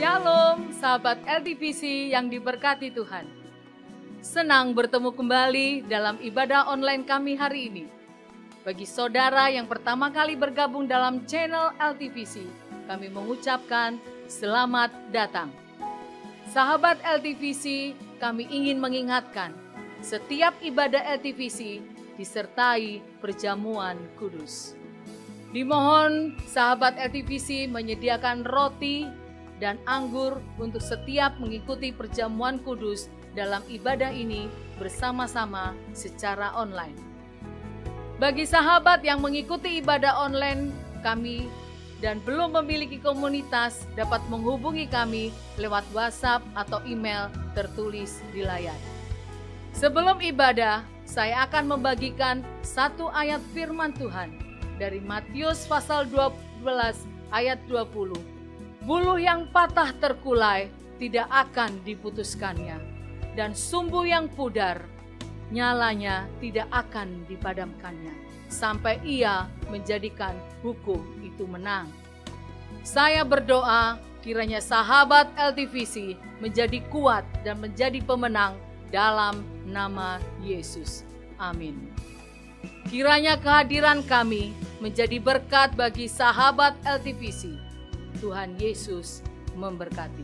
Shalom, sahabat LTVC yang diberkati Tuhan. Senang bertemu kembali dalam ibadah online kami hari ini. Bagi saudara yang pertama kali bergabung dalam channel LTVC, kami mengucapkan selamat datang. Sahabat LTVC, kami ingin mengingatkan, setiap ibadah LTVC disertai perjamuan kudus. Dimohon sahabat LTVC menyediakan roti dan anggur untuk setiap mengikuti perjamuan kudus dalam ibadah ini bersama-sama secara online. Bagi sahabat yang mengikuti ibadah online kami dan belum memiliki komunitas, dapat menghubungi kami lewat WhatsApp atau email tertulis di layar. Sebelum ibadah, saya akan membagikan satu ayat firman Tuhan dari Matius pasal 12 ayat 20. Buluh yang patah terkulai tidak akan diputuskannya, dan sumbu yang pudar nyalanya tidak akan dipadamkannya, sampai ia menjadikan hukum itu menang. Saya berdoa kiranya sahabat LTVC menjadi kuat dan menjadi pemenang dalam nama Yesus. Amin. Kiranya kehadiran kami menjadi berkat bagi sahabat LTVC. Tuhan Yesus memberkati.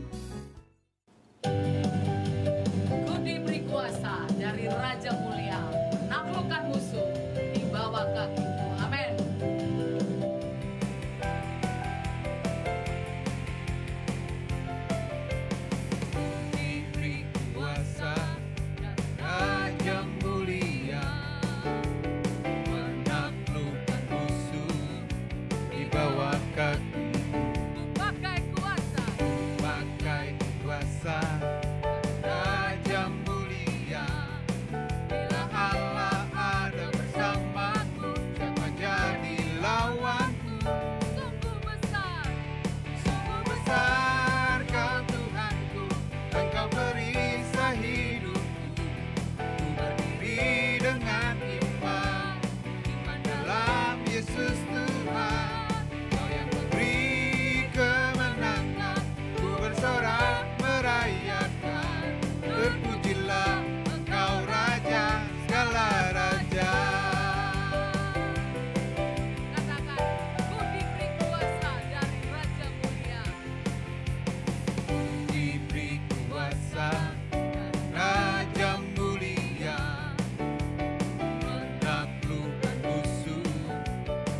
Ku diberi kuasa dari Raja Mulia, menaklukkan musuh di bawah kakiku. Amin. Diberi kuasa dari Raja Mulia, menaklukkan musuh di bawah kaki. Raja Mulia, bila Allah ada bersamaku, siapa jadi lawanku? Sungguh besar Kau Tuhanku, Engkau perisai hidupku. Ku berdiri dengan iman dalam Yesus Tuhan. Kau yang memberi kemenangan, ku bersorak merayakan, terpujilah Engkau Raja segala raja. Katakan, ku diberi kuasa dari Raja Mulia. Diberi kuasa dari Raja Mulia, menaklukkan musuh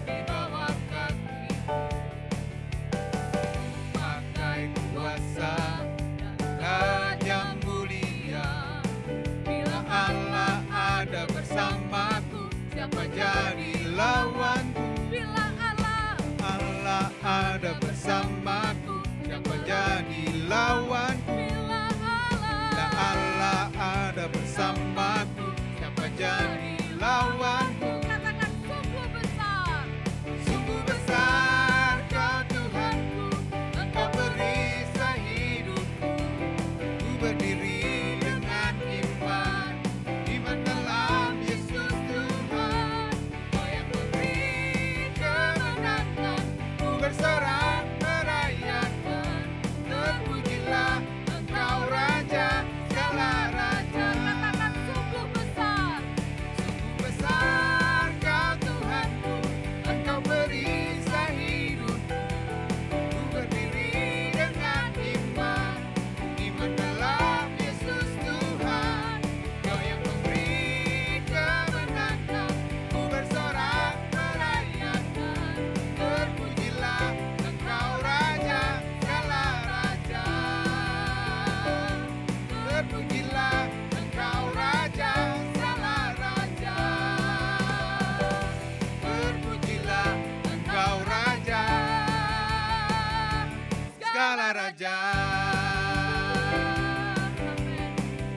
di bawah kaki. Pakai kuasa Raja Mulia, bila Allah ada bersamaku, siapa jadi lawanku? Bila Allah ada bersamaku, siapa jadi lawanku? bila Bila Allah ada bersamaku, siapa jadi lawanku? katakan Sungguh besar Kau Tuhanku, Engkau perisai hidupku. Ku berdiri dengan iman dalam Yesus Tuhan. Kau yang memberi kemenangan, ku bersorak merayakan, terpujilah Engkau Raja segala raja. katakan sungguh besar. Sungguh besar Kau Tuhanku, Engkau perisai hidupku. Ku berdiri dengan iman dalam Yesus Tuhan. Kau yang memberi kemenangan, ku bersorak merayakan, terpujilah Engkau Raja segala raja. Terpujilah Engkau Raja segala raja. Terpujilah Engkau Raja segala raja.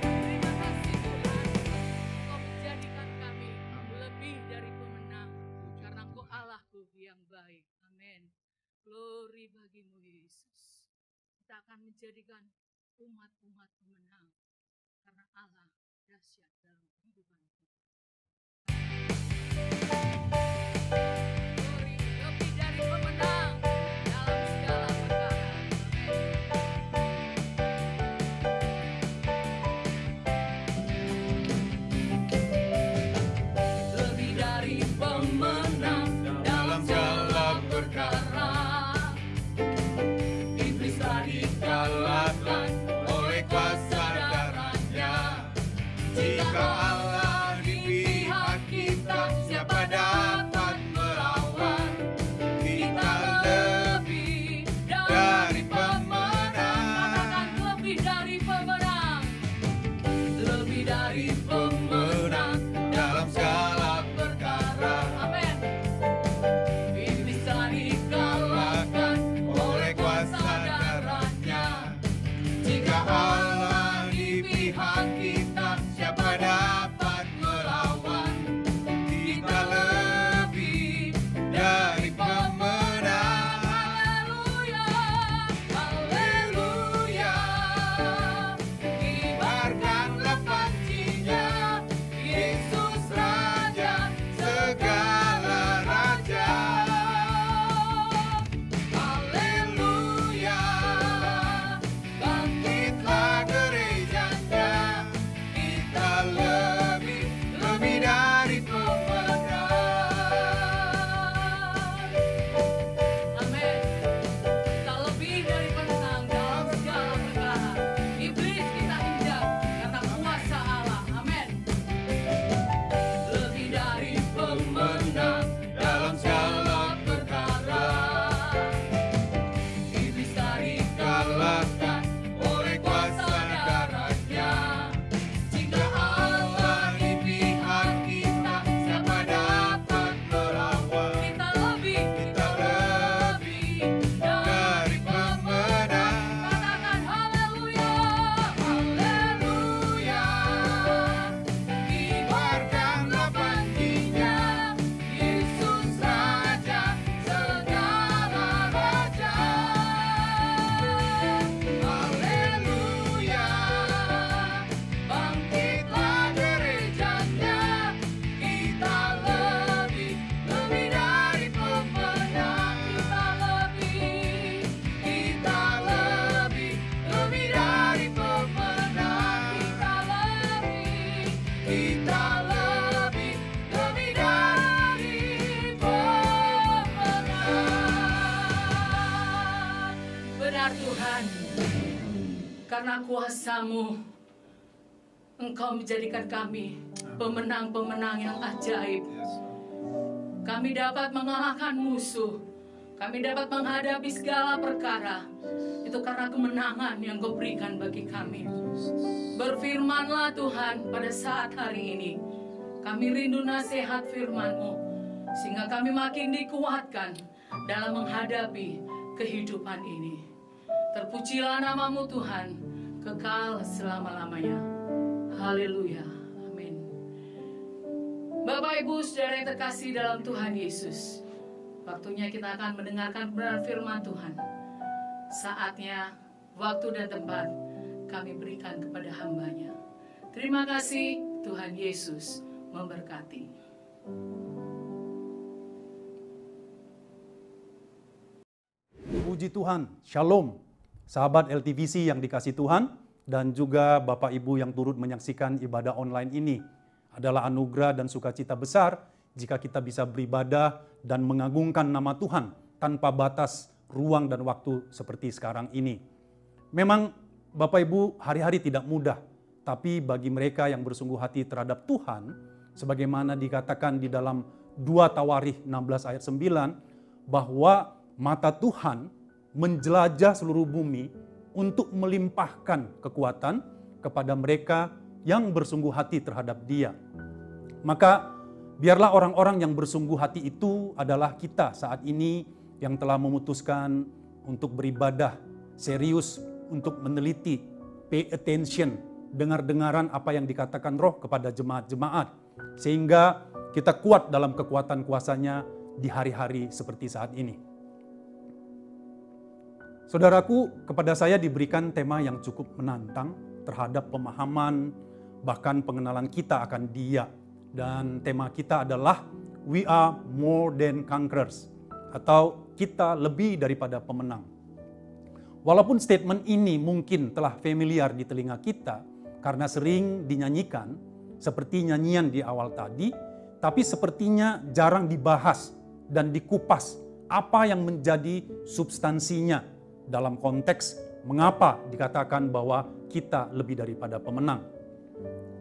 Terima kasih Tuhan, Engkau menjadikan kami lebih dari pemenang, karena Engkau Allahku yang baik. Amin. Glory bagimu Yesus. Kita akan menjadikan umat-umat pemenang, karena Allah dahsyat dalam kehidupan kita. Glory, lebih dari pemenang dalam segala perkara. Amin. besar Tuhan, karena kuasa-Mu, Engkau menjadikan kami pemenang-pemenang yang ajaib. Kami dapat mengalahkan musuh, kami dapat menghadapi segala perkara. Itu karena kemenangan yang Kau berikan bagi kami. Berfirmanlah Tuhan pada saat hari ini. Kami rindu nasihat firman-Mu, sehingga kami makin dikuatkan dalam menghadapi kehidupan ini. Terpujilah nama-Mu Tuhan, kekal selama-lamanya. Haleluya. Amin. Bapak, Ibu, Saudara yang terkasih dalam Tuhan Yesus, waktunya kita akan mendengarkan kebenaran firman Tuhan. Saatnya, waktu dan tempat kami berikan kepada hamba-Nya. Terima kasih, Tuhan Yesus memberkati. Puji Tuhan, Shalom, sahabat LTVC yang dikasih Tuhan, dan juga Bapak Ibu yang turut menyaksikan ibadah online ini. Adalah anugerah dan sukacita besar jika kita bisa beribadah dan mengagungkan nama Tuhan tanpa batas ruang dan waktu seperti sekarang ini. Memang Bapak Ibu hari-hari tidak mudah, tapi bagi mereka yang bersungguh hati terhadap Tuhan, sebagaimana dikatakan di dalam 2 Tawarikh 16 ayat 9, bahwa mata Tuhan menjelajah seluruh bumi untuk melimpahkan kekuatan kepada mereka yang bersungguh hati terhadap Dia. Maka biarlah orang-orang yang bersungguh hati itu adalah kita saat ini yang telah memutuskan untuk beribadah serius, untuk meneliti, pay attention, dengar-dengaran apa yang dikatakan Roh kepada jemaat-jemaat, sehingga kita kuat dalam kekuatan kuasa-Nya di hari-hari seperti saat ini. Saudaraku, kepada saya diberikan tema yang cukup menantang terhadap pemahaman, bahkan pengenalan kita akan Dia. Dan tema kita adalah We are more than conquerors, atau kita lebih daripada pemenang. Walaupun statement ini mungkin telah familiar di telinga kita karena sering dinyanyikan seperti nyanyian di awal tadi, tapi sepertinya jarang dibahas dan dikupas apa yang menjadi substansinya dalam konteks mengapa dikatakan bahwa kita lebih daripada pemenang.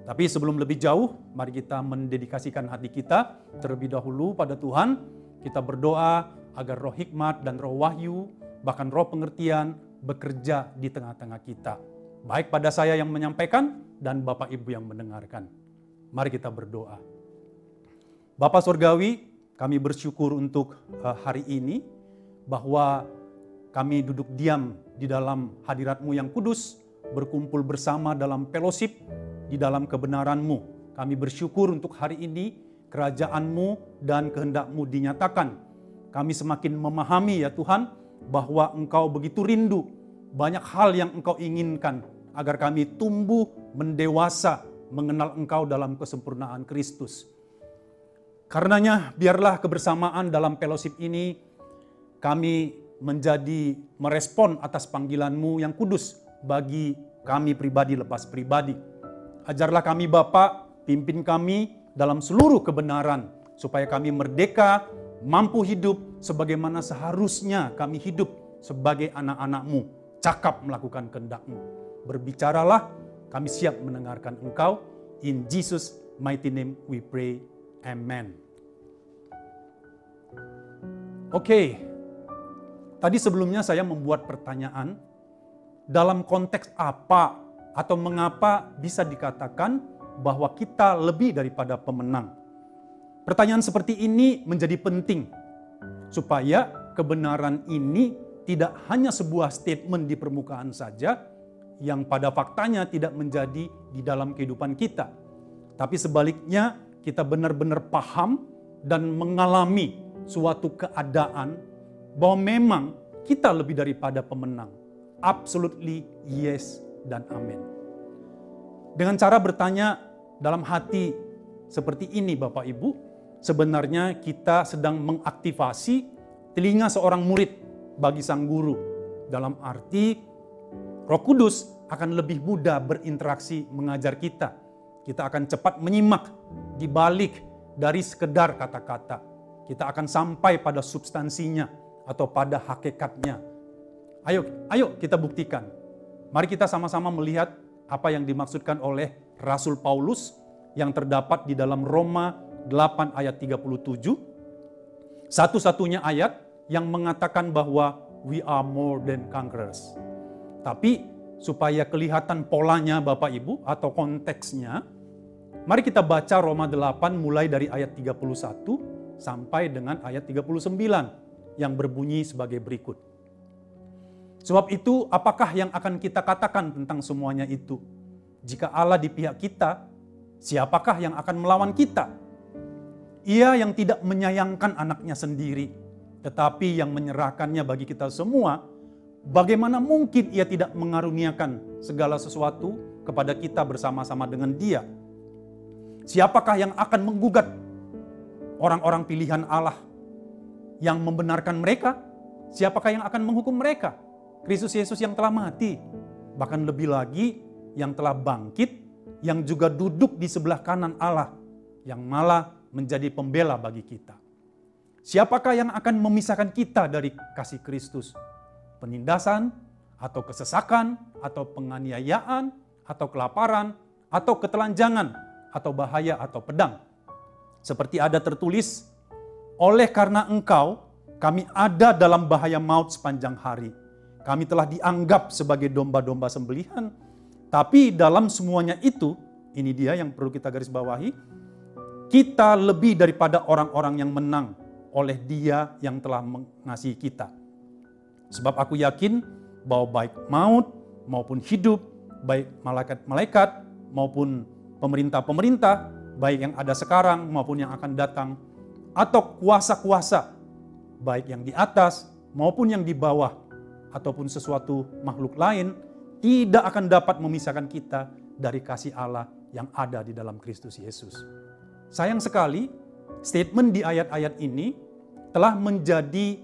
Tapi sebelum lebih jauh, mari kita mendedikasikan hati kita terlebih dahulu pada Tuhan. Kita berdoa agar roh hikmat dan roh wahyu, bahkan roh pengertian bekerja di tengah-tengah kita. Baik pada saya yang menyampaikan dan Bapak Ibu yang mendengarkan. Mari kita berdoa. Bapa Surgawi, kami bersyukur untuk hari ini bahwa kami duduk diam di dalam hadirat-Mu yang kudus, berkumpul bersama dalam fellowship di dalam kebenaran-Mu. Kami bersyukur untuk hari ini kerajaan-Mu dan kehendak-Mu dinyatakan. Kami semakin memahami ya Tuhan bahwa Engkau begitu rindu, banyak hal yang Engkau inginkan agar kami tumbuh mendewasa mengenal Engkau dalam kesempurnaan Kristus. Karenanya biarlah kebersamaan dalam fellowship ini kami menjadi merespon atas panggilan-Mu yang kudus bagi kami pribadi lepas pribadi. Ajarlah kami Bapa, pimpin kami dalam seluruh kebenaran, supaya kami merdeka, mampu hidup sebagaimana seharusnya kami hidup sebagai anak-anak-Mu, cakap melakukan kehendak-Mu. Berbicaralah, kami siap mendengarkan Engkau. In Jesus' mighty name we pray. Amen. Oke. Tadi sebelumnya saya membuat pertanyaan, dalam konteks apa atau mengapa bisa dikatakan bahwa kita lebih daripada pemenang. Pertanyaan seperti ini menjadi penting, supaya kebenaran ini tidak hanya sebuah statement di permukaan saja, yang pada faktanya tidak menjadi di dalam kehidupan kita. Tapi sebaliknya kita benar-benar paham dan mengalami suatu keadaan bahwa memang kita lebih daripada pemenang. Absolutely yes dan amin. Dengan cara bertanya dalam hati seperti ini Bapak Ibu, sebenarnya kita sedang mengaktifasi telinga seorang murid bagi sang guru. Dalam arti Roh Kudus akan lebih mudah berinteraksi mengajar kita. Kita akan cepat menyimak di balik dari sekedar kata-kata. Kita akan sampai pada substansinya atau pada hakikatnya. Ayo kita buktikan. Mari kita sama-sama melihat apa yang dimaksudkan oleh Rasul Paulus yang terdapat di dalam Roma 8 ayat 37. Satu-satunya ayat yang mengatakan bahwa we are more than conquerors. Tapi supaya kelihatan polanya Bapak Ibu atau konteksnya, mari kita baca Roma 8 mulai dari ayat 31 sampai dengan ayat 39 yang berbunyi sebagai berikut. Sebab itu, apakah yang akan kita katakan tentang semuanya itu? Jika Allah di pihak kita, siapakah yang akan melawan kita? Ia yang tidak menyayangkan anaknya sendiri, tetapi yang menyerahkannya bagi kita semua, bagaimana mungkin ia tidak mengaruniakan segala sesuatu kepada kita bersama-sama dengan Dia? Siapakah yang akan menggugat orang-orang pilihan Allah yang membenarkan mereka? Siapakah yang akan menghukum mereka? Kristus Yesus yang telah mati, bahkan lebih lagi yang telah bangkit, yang juga duduk di sebelah kanan Allah, yang malah menjadi pembela bagi kita. Siapakah yang akan memisahkan kita dari kasih Kristus? Penindasan, atau kesesakan, atau penganiayaan, atau kelaparan, atau ketelanjangan, atau bahaya, atau pedang. Seperti ada tertulis, oleh karena engkau, kami ada dalam bahaya maut sepanjang hari. Kami telah dianggap sebagai domba-domba sembelihan, tapi dalam semuanya itu, ini dia yang perlu kita garis bawahi, kita lebih daripada orang-orang yang menang oleh Dia yang telah mengasihi kita. Sebab aku yakin bahwa baik maut maupun hidup, baik malaikat-malaikat maupun pemerintah-pemerintah, baik yang ada sekarang maupun yang akan datang, atau kuasa-kuasa, baik yang di atas maupun yang di bawah, ataupun sesuatu makhluk lain, tidak akan dapat memisahkan kita dari kasih Allah yang ada di dalam Kristus Yesus. Sayang sekali, statement di ayat-ayat ini telah menjadi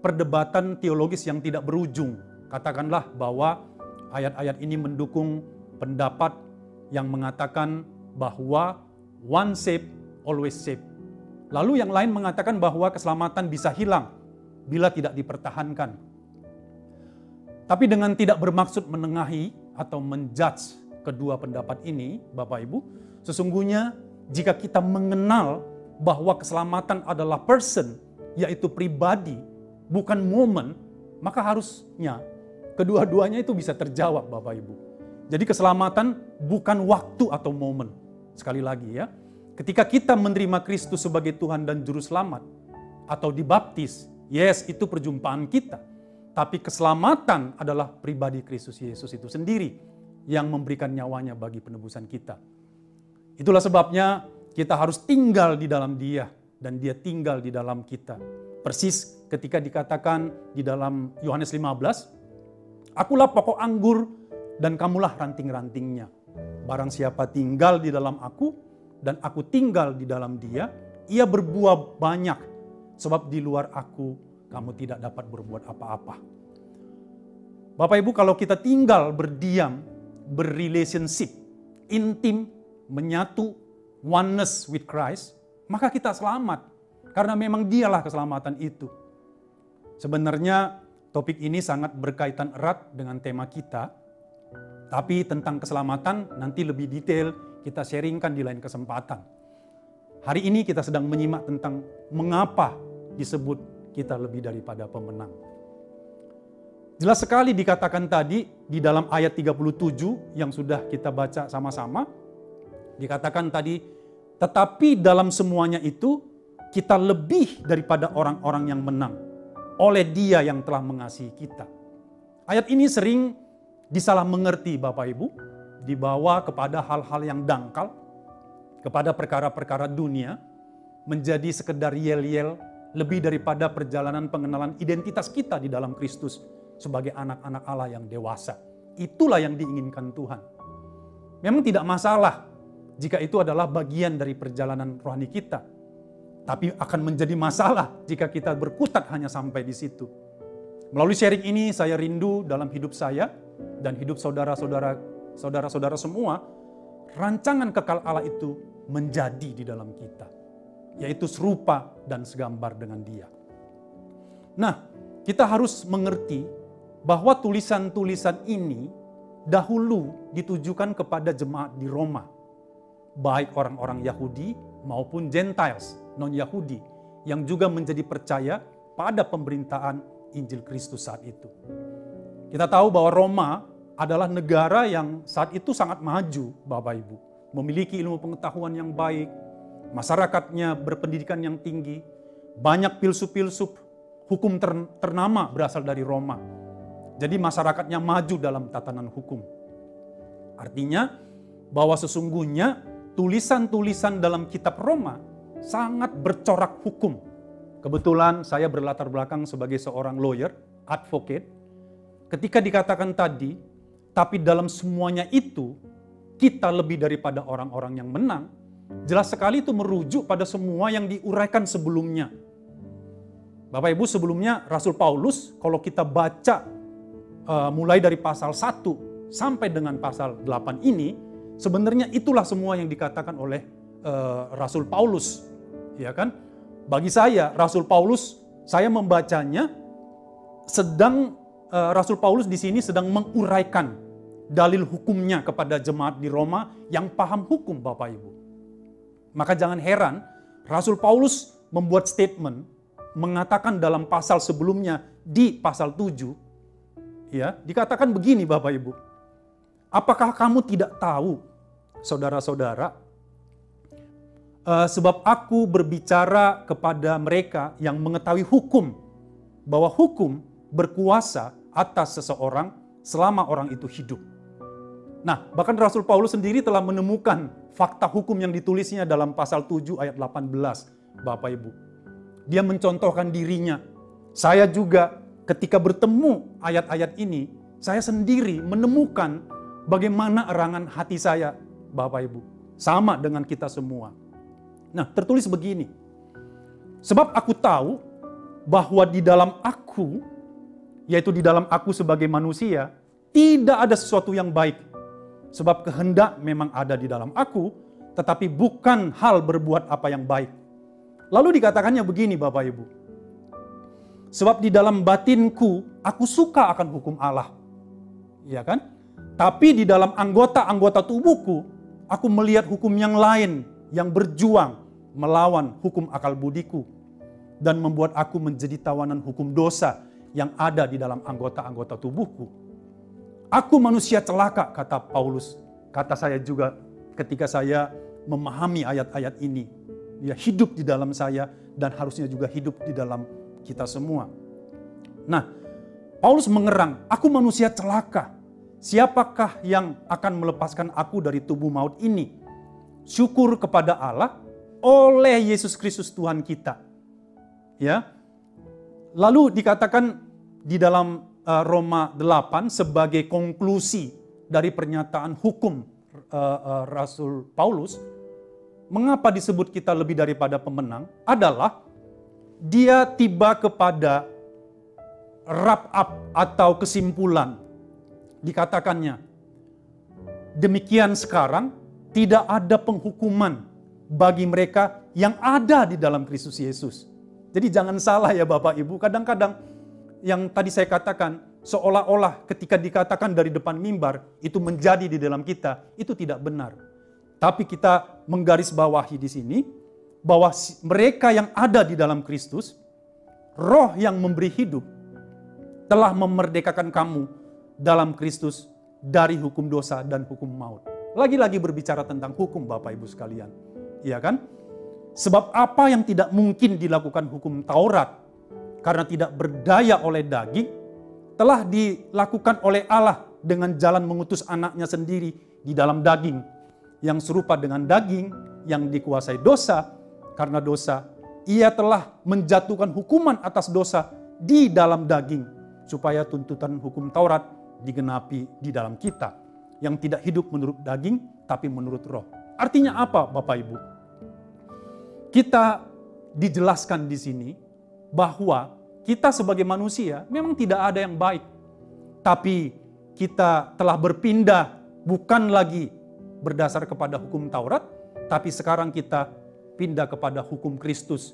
perdebatan teologis yang tidak berujung. Katakanlah bahwa ayat-ayat ini mendukung pendapat yang mengatakan bahwa one saved, always saved. Lalu yang lain mengatakan bahwa keselamatan bisa hilang bila tidak dipertahankan. Tapi dengan tidak bermaksud menengahi atau menjudge kedua pendapat ini, Bapak Ibu, sesungguhnya jika kita mengenal bahwa keselamatan adalah person, yaitu pribadi, bukan momen, maka harusnya kedua-duanya itu bisa terjawab, Bapak Ibu. Jadi keselamatan bukan waktu atau momen. Sekali lagi ya, ketika kita menerima Kristus sebagai Tuhan dan Juru Selamat, atau dibaptis, yes, itu perjumpaan kita. Tapi keselamatan adalah pribadi Kristus Yesus itu sendiri yang memberikan nyawanya bagi penebusan kita. Itulah sebabnya kita harus tinggal di dalam Dia dan Dia tinggal di dalam kita. Persis ketika dikatakan di dalam Yohanes 15, akulah pokok anggur dan kamulah ranting-rantingnya. Barang siapa tinggal di dalam aku dan aku tinggal di dalam Dia, ia berbuah banyak, sebab di luar aku kamu tidak dapat berbuat apa-apa. Bapak Ibu, kalau kita tinggal berdiam, berrelationship, intim, menyatu, oneness with Christ, maka kita selamat. Karena memang Dialah keselamatan itu. Sebenarnya topik ini sangat berkaitan erat dengan tema kita, tapi tentang keselamatan nanti lebih detail kita sharingkan di lain kesempatan. Hari ini kita sedang menyimak tentang mengapa disebut kita lebih daripada pemenang. Jelas sekali dikatakan tadi di dalam ayat 37 yang sudah kita baca sama-sama. Dikatakan tadi, tetapi dalam semuanya itu kita lebih daripada orang-orang yang menang oleh Dia yang telah mengasihi kita. Ayat ini sering disalah mengerti Bapak Ibu, dibawa kepada hal-hal yang dangkal, kepada perkara-perkara dunia, menjadi sekedar yel-yel, lebih daripada perjalanan pengenalan identitas kita di dalam Kristus sebagai anak-anak Allah yang dewasa. Itulah yang diinginkan Tuhan. Memang tidak masalah jika itu adalah bagian dari perjalanan rohani kita. Tapi akan menjadi masalah jika kita berkutat hanya sampai di situ. Melalui sharing ini saya rindu dalam hidup saya dan hidup saudara-saudara semua, rancangan kekal Allah itu menjadi di dalam kita, yaitu serupa dan segambar dengan Dia. Nah, kita harus mengerti bahwa tulisan-tulisan ini dahulu ditujukan kepada jemaat di Roma, baik orang-orang Yahudi maupun Gentiles, non-Yahudi, yang juga menjadi percaya pada pemberitaan Injil Kristus saat itu. Kita tahu bahwa Roma adalah negara yang saat itu sangat maju, Bapak Ibu. Memiliki ilmu pengetahuan yang baik, masyarakatnya berpendidikan yang tinggi, banyak filsuf-filsuf hukum ternama berasal dari Roma. Jadi masyarakatnya maju dalam tatanan hukum. Artinya bahwa sesungguhnya tulisan-tulisan dalam kitab Roma sangat bercorak hukum. Kebetulan saya berlatar belakang sebagai seorang lawyer, advocate. Ketika dikatakan tadi, tapi dalam semuanya itu kita lebih daripada orang-orang yang menang, jelas sekali itu merujuk pada semua yang diuraikan sebelumnya. Bapak Ibu, sebelumnya Rasul Paulus, kalau kita baca mulai dari pasal 1 sampai dengan pasal 8 ini, sebenarnya itulah semua yang dikatakan oleh Rasul Paulus. Ya kan? Bagi saya, Rasul Paulus, saya membacanya Rasul Paulus di sini sedang menguraikan dalil hukumnya kepada jemaat di Roma yang paham hukum, Bapak Ibu. Maka jangan heran, Rasul Paulus membuat statement, mengatakan dalam pasal sebelumnya di pasal 7, ya, dikatakan begini Bapak Ibu. Apakah kamu tidak tahu, saudara-saudara, sebab aku berbicara kepada mereka yang mengetahui hukum, bahwa hukum berkuasa atas seseorang selama orang itu hidup. Nah, bahkan Rasul Paulus sendiri telah menemukan fakta hukum yang ditulisnya dalam pasal 7 ayat 18, Bapak Ibu. Dia mencontohkan dirinya. Saya juga ketika bertemu ayat-ayat ini, saya sendiri menemukan bagaimana erangan hati saya, Bapak Ibu. Sama dengan kita semua. Nah, tertulis begini. Sebab aku tahu bahwa di dalam aku, yaitu di dalam aku sebagai manusia, tidak ada sesuatu yang baik. Sebab kehendak memang ada di dalam aku, tetapi bukan hal berbuat apa yang baik. Lalu dikatakannya begini Bapak Ibu. Sebab di dalam batinku, aku suka akan hukum Allah. Ya kan? Tapi di dalam anggota-anggota tubuhku, aku melihat hukum yang lain yang berjuang melawan hukum akal budiku dan membuat aku menjadi tawanan hukum dosa yang ada di dalam anggota-anggota tubuhku. Aku manusia celaka, kata Paulus. Kata saya juga ketika saya memahami ayat-ayat ini. Dia hidup di dalam saya dan harusnya juga hidup di dalam kita semua. Nah, Paulus mengerang, aku manusia celaka. Siapakah yang akan melepaskan aku dari tubuh maut ini? Syukur kepada Allah oleh Yesus Kristus Tuhan kita. Ya. Lalu dikatakan di dalam Roma 8 sebagai konklusi dari pernyataan hukum Rasul Paulus, mengapa disebut kita lebih daripada pemenang adalah dia tiba kepada wrap up atau kesimpulan. Dikatakannya, demikian sekarang tidak ada penghukuman bagi mereka yang ada di dalam Kristus Yesus. Jadi jangan salah ya Bapak Ibu, kadang-kadang yang tadi saya katakan seolah-olah ketika dikatakan dari depan mimbar itu menjadi di dalam kita, itu tidak benar. Tapi kita menggarisbawahi di sini bahwa mereka yang ada di dalam Kristus, Roh yang memberi hidup telah memerdekakan kamu dalam Kristus dari hukum dosa dan hukum maut. Lagi-lagi berbicara tentang hukum Bapak Ibu sekalian. Iya kan? Sebab apa yang tidak mungkin dilakukan hukum Taurat karena tidak berdaya oleh daging, telah dilakukan oleh Allah dengan jalan mengutus anaknya sendiri di dalam daging, yang serupa dengan daging yang dikuasai dosa. Karena dosa, ia telah menjatuhkan hukuman atas dosa di dalam daging, supaya tuntutan hukum Taurat digenapi di dalam kita, yang tidak hidup menurut daging, tapi menurut roh. Artinya apa Bapak Ibu? Kita dijelaskan di sini bahwa kita sebagai manusia memang tidak ada yang baik. Tapi kita telah berpindah bukan lagi berdasar kepada hukum Taurat, tapi sekarang kita pindah kepada hukum Kristus,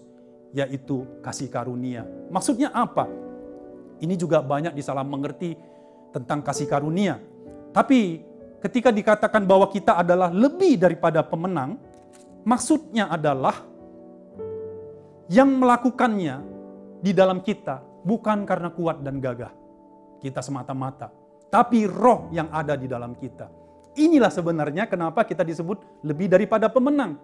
yaitu kasih karunia. Maksudnya apa? Ini juga banyak disalah mengerti tentang kasih karunia. Tapi ketika dikatakan bahwa kita adalah lebih daripada pemenang, maksudnya adalah yang melakukannya di dalam kita bukan karena kuat dan gagah kita semata-mata, tapi roh yang ada di dalam kita. Inilah sebenarnya kenapa kita disebut lebih daripada pemenang.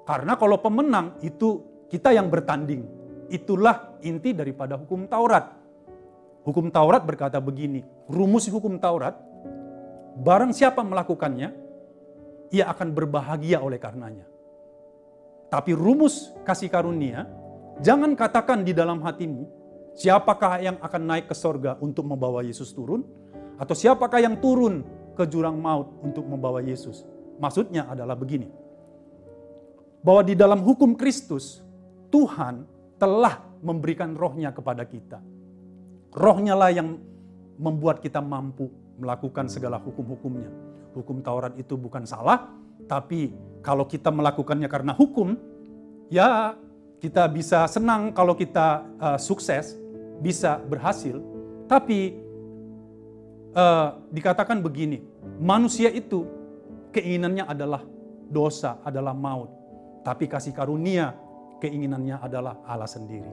Karena kalau pemenang itu kita yang bertanding. Itulah inti daripada hukum Taurat. Hukum Taurat berkata begini, rumus hukum Taurat, barang siapa melakukannya, ia akan berbahagia oleh karenanya. Tapi rumus kasih karunia, jangan katakan di dalam hatimu, siapakah yang akan naik ke sorga untuk membawa Yesus turun, atau siapakah yang turun ke jurang maut untuk membawa Yesus. Maksudnya adalah begini, bahwa di dalam hukum Kristus, Tuhan telah memberikan rohnya kepada kita. Rohnya lah yang membuat kita mampu melakukan segala hukum-hukumnya. Hukum Taurat itu bukan salah, tapi kalau kita melakukannya karena hukum, ya kita bisa senang kalau kita sukses, bisa berhasil. Tapi dikatakan begini, manusia itu keinginannya adalah dosa, adalah maut. Tapi kasih karunia, keinginannya adalah Allah sendiri.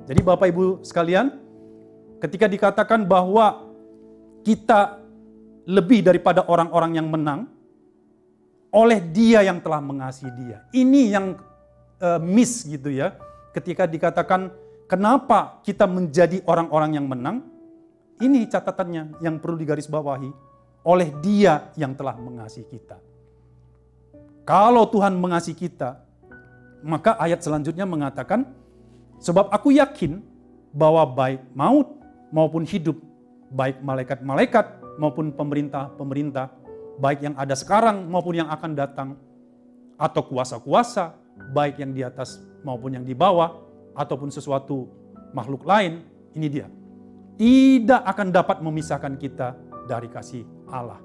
Jadi Bapak Ibu sekalian, ketika dikatakan bahwa kita lebih daripada orang-orang yang menang, oleh Dia yang telah mengasihi dia. Ini yang miss gitu ya. Ketika dikatakan kenapa kita menjadi orang-orang yang menang, ini catatannya yang perlu digarisbawahi, oleh Dia yang telah mengasihi kita. Kalau Tuhan mengasihi kita, maka ayat selanjutnya mengatakan, sebab aku yakin bahwa baik maut maupun hidup, baik malaikat-malaikat maupun pemerintah-pemerintah, baik yang ada sekarang maupun yang akan datang, atau kuasa-kuasa, baik yang di atas maupun yang di bawah, ataupun sesuatu makhluk lain, ini dia, tidak akan dapat memisahkan kita dari kasih Allah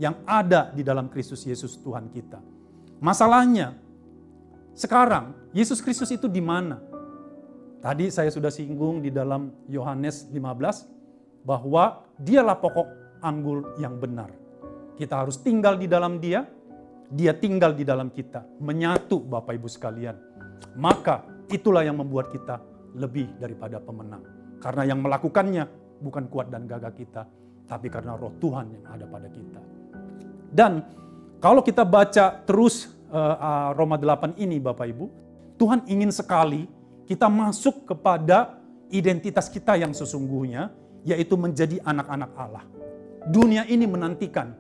yang ada di dalam Kristus Yesus Tuhan kita. Masalahnya, sekarang Yesus Kristus itu di mana? Tadi saya sudah singgung di dalam Yohanes 15 bahwa dialah pokok anggur yang benar. Kita harus tinggal di dalam Dia, Dia tinggal di dalam kita, menyatu Bapak Ibu sekalian. Maka itulah yang membuat kita lebih daripada pemenang. Karena yang melakukannya bukan kuat dan gagah kita, tapi karena roh Tuhan yang ada pada kita. Dan kalau kita baca terus Roma 8 ini Bapak Ibu, Tuhan ingin sekali kita masuk kepada identitas kita yang sesungguhnya, yaitu menjadi anak-anak Allah. Dunia ini menantikan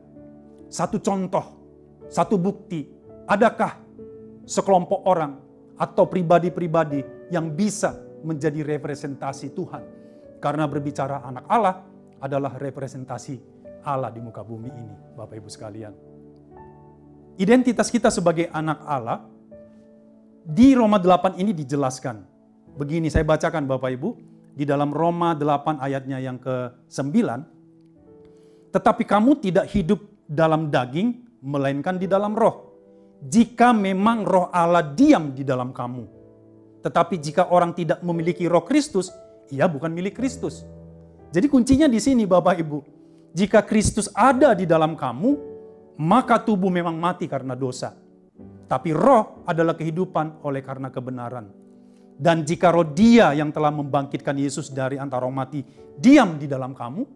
satu contoh, satu bukti. Adakah sekelompok orang atau pribadi-pribadi yang bisa menjadi representasi Tuhan? Karena berbicara anak Allah adalah representasi Allah di muka bumi ini, Bapak Ibu sekalian. Identitas kita sebagai anak Allah di Roma 8 ini dijelaskan. Begini saya bacakan Bapak Ibu, di dalam Roma 8 ayatnya yang ke-9. Tetapi kamu tidak hidup dalam daging, melainkan di dalam roh. Jika memang roh Allah diam di dalam kamu. Tetapi jika orang tidak memiliki roh Kristus, ia bukan milik Kristus. Jadi kuncinya di sini Bapak Ibu. Jika Kristus ada di dalam kamu, maka tubuh memang mati karena dosa. Tapi roh adalah kehidupan oleh karena kebenaran. Dan jika roh Dia yang telah membangkitkan Yesus dari antara orang mati diam di dalam kamu,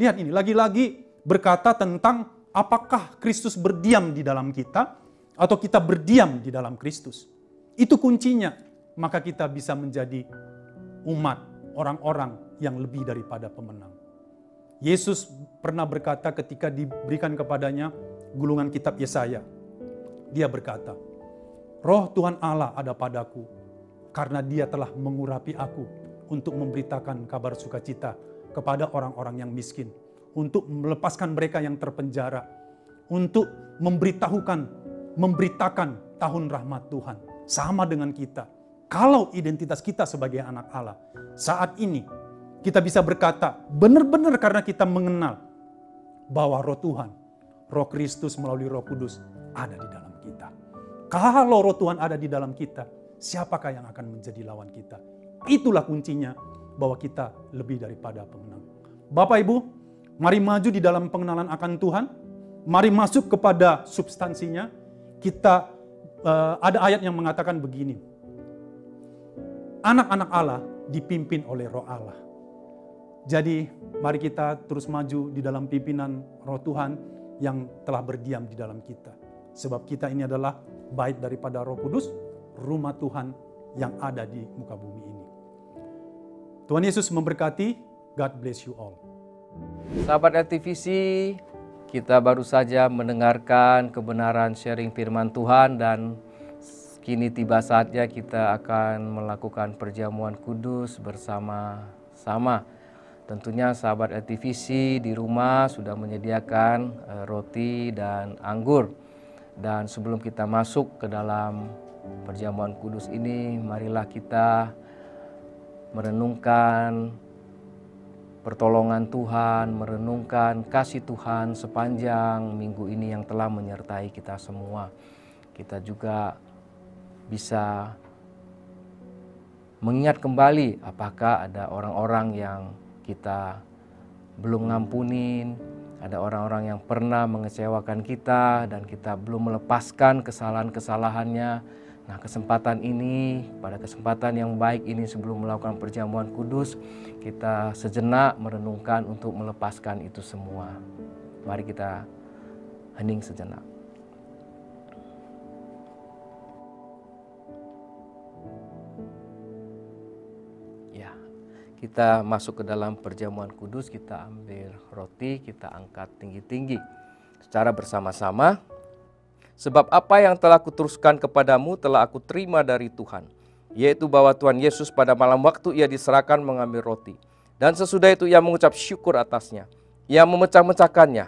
lihat ini lagi-lagi berkata tentang apakah Kristus berdiam di dalam kita atau kita berdiam di dalam Kristus. Itu kuncinya, maka kita bisa menjadi umat, orang-orang yang lebih daripada pemenang. Yesus pernah berkata ketika diberikan kepadanya gulungan kitab Yesaya. Dia berkata, roh Tuhan Allah ada padaku, karena Dia telah mengurapi aku untuk memberitakan kabar sukacita kepada orang-orang yang miskin, untuk melepaskan mereka yang terpenjara, untuk memberitakan tahun rahmat Tuhan. Sama dengan kita. Kalau identitas kita sebagai anak Allah, saat ini kita bisa berkata benar-benar karena kita mengenal bahwa roh Tuhan, roh Kristus melalui Roh Kudus ada di dalam kita. Kalau roh Tuhan ada di dalam kita, siapakah yang akan menjadi lawan kita? Itulah kuncinya bahwa kita lebih daripada pemenang. Bapak Ibu, mari maju di dalam pengenalan akan Tuhan. Mari masuk kepada substansinya. Kita ada ayat yang mengatakan begini. Anak-anak Allah dipimpin oleh Roh Allah. Jadi mari kita terus maju di dalam pimpinan Roh Tuhan yang telah berdiam di dalam kita. Sebab kita ini adalah bait daripada Roh Kudus, rumah Tuhan yang ada di muka bumi ini. Tuhan Yesus memberkati. God bless you all. Sahabat LTVC, kita baru saja mendengarkan kebenaran sharing firman Tuhan dan kini tiba saatnya kita akan melakukan perjamuan kudus bersama-sama. Tentunya sahabat LTVC di rumah sudah menyediakan roti dan anggur. Dan sebelum kita masuk ke dalam perjamuan kudus ini, marilah kita merenungkan pertolongan Tuhan, merenungkan kasih Tuhan sepanjang minggu ini yang telah menyertai kita semua. Kita juga bisa mengingat kembali apakah ada orang-orang yang kita belum ngampunin, ada orang-orang yang pernah mengecewakan kita dan kita belum melepaskan kesalahan-kesalahannya. Nah, kesempatan ini, pada kesempatan yang baik ini sebelum melakukan perjamuan kudus, kita sejenak merenungkan untuk melepaskan itu semua. Mari kita hening sejenak. Ya, kita masuk ke dalam perjamuan kudus, kita ambil roti, kita angkat tinggi-tinggi secara bersama-sama. Sebab apa yang telah kuteruskan kepadamu telah aku terima dari Tuhan, yaitu bahwa Tuhan Yesus pada malam waktu ia diserahkan mengambil roti. Dan sesudah itu ia mengucap syukur atasnya. Ia memecah-mecahkannya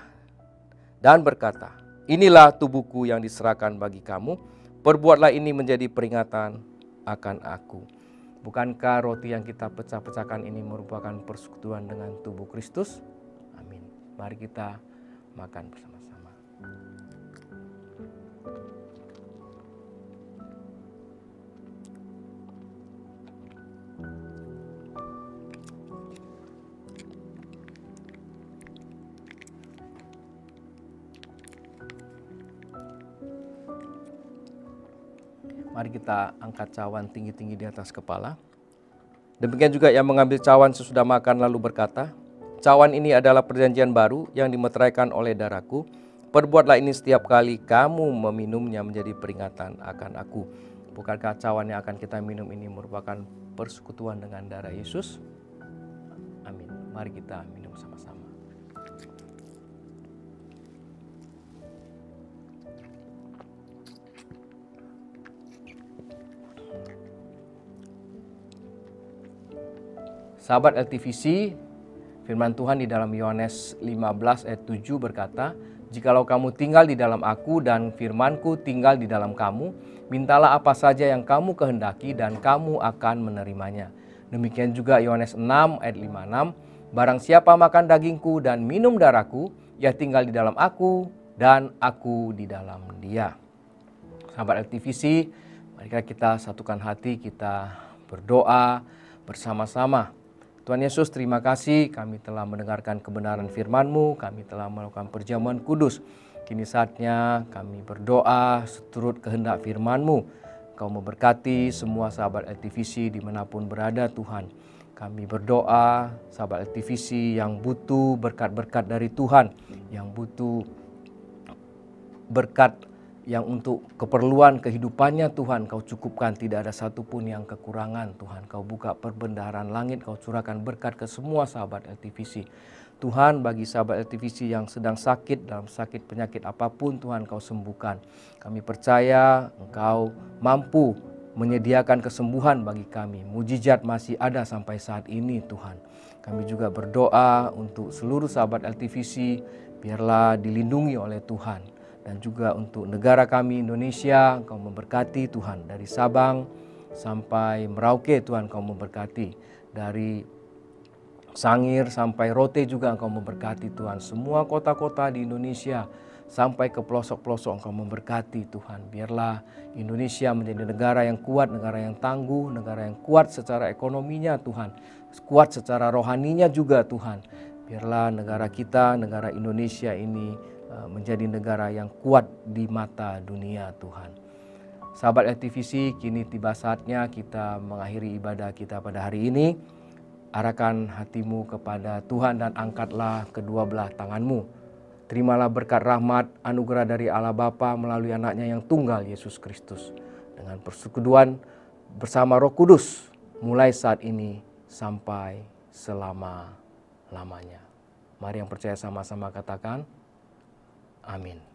dan berkata, inilah tubuhku yang diserahkan bagi kamu, perbuatlah ini menjadi peringatan akan aku. Bukankah roti yang kita pecah-pecahkan ini merupakan persekutuan dengan tubuh Kristus? Amin. Mari kita makan bersama-sama. Mari kita angkat cawan tinggi-tinggi di atas kepala. Demikian juga yang mengambil cawan sesudah makan lalu berkata, cawan ini adalah perjanjian baru yang dimeteraikan oleh darahku. Perbuatlah ini setiap kali kamu meminumnya menjadi peringatan akan aku. Bukankah cawan yang akan kita minum ini merupakan persekutuan dengan darah Yesus? Amin. Mari kita minum sama-sama. Sahabat LTVC, firman Tuhan di dalam Yohanes 15 ayat 7 berkata, jikalau kamu tinggal di dalam aku dan firmanku tinggal di dalam kamu, mintalah apa saja yang kamu kehendaki dan kamu akan menerimanya. Demikian juga Yohanes 6 ayat 56, barang siapa makan dagingku dan minum darahku, ia tinggal di dalam aku dan aku di dalam dia. Sahabat LTVC, mari kita satukan hati, kita berdoa bersama-sama. Tuhan Yesus, terima kasih kami telah mendengarkan kebenaran firman-Mu, kami telah melakukan perjamuan kudus. Kini saatnya kami berdoa seturut kehendak firman-Mu. Kau memberkati semua sahabat LTVC dimanapun berada Tuhan. Kami berdoa sahabat LTVC yang butuh berkat-berkat dari Tuhan, yang butuh berkat yang untuk keperluan kehidupannya Tuhan Kau cukupkan, tidak ada satupun yang kekurangan Tuhan. Kau buka perbendaharaan langit, Kau curahkan berkat ke semua sahabat LTVC. Tuhan, bagi sahabat LTVC yang sedang sakit, dalam sakit penyakit apapun Tuhan Kau sembuhkan. Kami percaya Engkau mampu menyediakan kesembuhan bagi kami. Mujizat masih ada sampai saat ini Tuhan. Kami juga berdoa untuk seluruh sahabat LTVC, biarlah dilindungi oleh Tuhan. Dan juga untuk negara kami Indonesia, Engkau memberkati Tuhan. Dari Sabang sampai Merauke Tuhan Engkau memberkati. Dari Sangir sampai Rote juga Engkau memberkati Tuhan. Semua kota-kota di Indonesia, sampai ke pelosok-pelosok Engkau memberkati Tuhan. Biarlah Indonesia menjadi negara yang kuat, negara yang tangguh, negara yang kuat secara ekonominya Tuhan, kuat secara rohaninya juga Tuhan. Biarlah negara kita, negara Indonesia ini menjadi negara yang kuat di mata dunia Tuhan. Sahabat LTVC, kini tiba saatnya kita mengakhiri ibadah kita pada hari ini. Arahkan hatimu kepada Tuhan dan angkatlah kedua belah tanganmu. Terimalah berkat rahmat anugerah dari Allah Bapa melalui anaknya yang tunggal Yesus Kristus. Dengan persekutuan bersama Roh Kudus mulai saat ini sampai selama-lamanya. Mari yang percaya sama-sama katakan, amin.